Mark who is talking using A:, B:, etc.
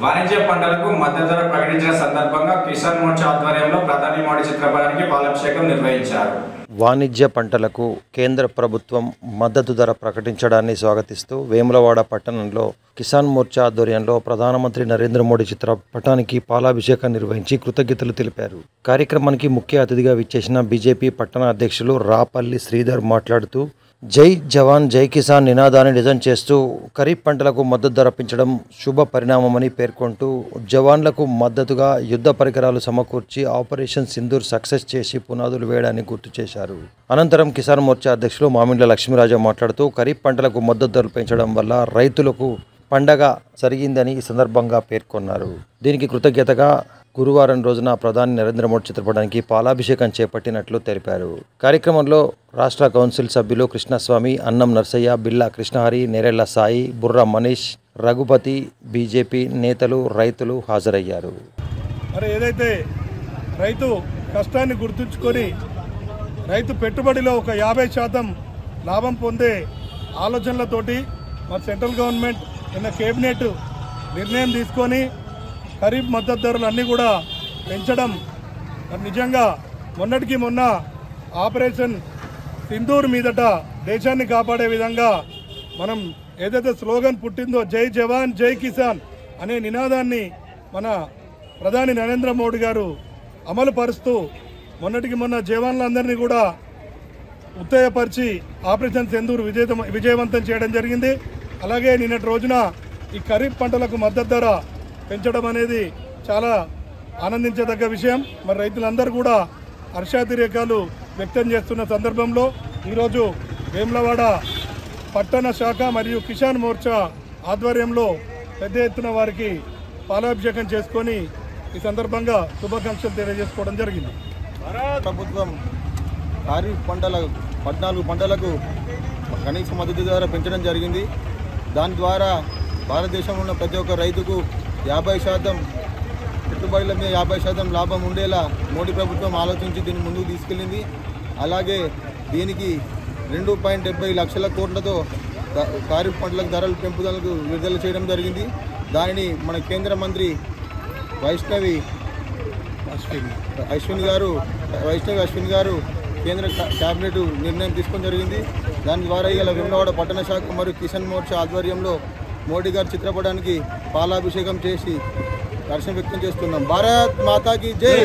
A: వాణిజ్య పంటలకు మద్దతు ధర ప్రకటించిన సందర్భంగా కిసాన్ మోర్చా ఆధ్వర్యంలో ప్రధాని మోడీ చిత్రపటానికి పాలాభిషేకం నిర్వహించారు.
B: వాణిజ్య పంటలకు కేంద్ర ప్రభుత్వం మద్దతు ధర ప్రకటించడాన్ని స్వాగతిస్తూ వేములవాడ పట్టణంలో కిసాన్ మోర్చా ఆధ్వర్యంలో ప్రధానమంత్రి నరేంద్ర మోడీ చిత్రపటానికి పాలాభిషేకం నిర్వహించి కృతజ్ఞతలు తెలిపారు. కార్యక్రమానికి ముఖ్య అతిథిగా విచ్చేసిన బీజేపీ పట్టణ అధ్యక్షులు రాపల్లి శ్రీధర్ మాట్లాడుతూ జై జవాన్ జై కిసాన్ నినాదాన్ని నిజం చేస్తూ ఖరీఫ్ పంటలకు మద్దతు ధర పెంచడం శుభ పరిణామమని పేర్కొంటూ జవాన్లకు మద్దతుగా యుద్ధ పరికరాలు సమకూర్చి ఆపరేషన్ సింధూర్ సక్సెస్ చేసి పునాదులు వేయడాన్ని గుర్తు చేశారు. అనంతరం కిసాన్ మోర్చా అధ్యక్షులు మామిండ్ల లక్ష్మీరాజు మాట్లాడుతూ ఖరీఫ్ పంటలకు మద్దతు ధరలు పెంచడం వల్ల రైతులకు పండగ జరిగిందని ఈ సందర్భంగా పేర్కొన్నారు. దీనికి కృతజ్ఞతగా గురువారం రోజున ప్రధాని నరేంద్ర మోడీ చిత్రపటానికి పాలాభిషేకం చేపట్టినట్లు తెలిపారు. కార్యక్రమంలో రాష్ట్ర కౌన్సిల్ సభ్యులు కృష్ణస్వామి, అన్నం నర్సయ్య, బిల్లా కృష్ణహరి, నేరెళ్ల సాయి, బుర్రా మనీష్, రఘుపతి, బీజేపీ నేతలు, రైతులు హాజరయ్యారు.
C: మరి ఏదైతే రైతు కష్టాన్ని గుర్తుంచుకొని రైతు పెట్టుబడిలో ఒక 50% లాభం పొందే ఆలోచనలతోటి మరి సెంట్రల్ గవర్నమెంట్ నిన్న కేబినెట్ నిర్ణయం తీసుకొని ఖరీఫ్ మద్దతు ధరలు అన్నీ కూడా పెంచడం మరి నిజంగా మొన్నటికి మొన్న ఆపరేషన్ సింధూర్ మీదట దేశాన్ని కాపాడే విధంగా మనం ఏదైతే స్లోగన్ పుట్టిందో జై జవాన్ జై కిసాన్ అనే నినాదాన్ని మన ప్రధాని నరేంద్ర మోడీ గారు అమలు పరుస్తూ మొన్నటికి మొన్న జవాన్లందరినీ కూడా ఉత్తేజపరిచి ఆపరేషన్ సింధూర్ విజయవంతం చేయడం జరిగింది. అలాగే నిన్నటి రోజున ఈ ఖరీఫ్ పంటలకు మద్దతు ధర పెంచడం అనేది చాలా ఆనందించదగ్గ విషయం. మరి రైతులందరూ కూడా హర్షాతిరేకాలు వ్యక్తం చేస్తున్న సందర్భంలో ఈరోజు వేములవాడ పట్టణ శాఖ మరియు కిసాన్ మోర్చా ఆధ్వర్యంలో పెద్ద ఎత్తున వారికి పాలాభిషేకం చేసుకొని ఈ సందర్భంగా శుభాకాంక్షలు తెలియజేసుకోవడం జరిగింది.
D: ప్రభుత్వం ఖరీఫ్ పంటల 14 పంటలకు కనీస మద్దతు ధర పెంచడం జరిగింది. దాని ద్వారా భారతదేశంలో ఉన్న ప్రతి ఒక్క రైతుకు 50% పెట్టుబడుల మీద 50% లాభం ఉండేలా మోడీ ప్రభుత్వం ఆలోచించి దీన్ని ముందుకు తీసుకెళ్ళింది. అలాగే దీనికి 2.70 లక్షల కోట్లతో ఖరీఫ్ పంటలకు ధరల పెంపుదలకు విడుదల చేయడం జరిగింది. దానిని మన కేంద్ర మంత్రి వైష్ణవి అశ్విన్ గారు కేంద్ర క్యాబినెట్ నిర్ణయం తీసుకోవడం జరిగింది. దాని ద్వారా ఇలా వేములవాడ పట్టణ శాఖ మరియు కిసాన్ మోర్చా ఆధ్వర్యంలో మోడీ గారి చిత్రపటానికి పాలాభిషేకం చేసి హర్షం వ్యక్తం చేస్తున్నాం. భారత్ మాతాకి జై.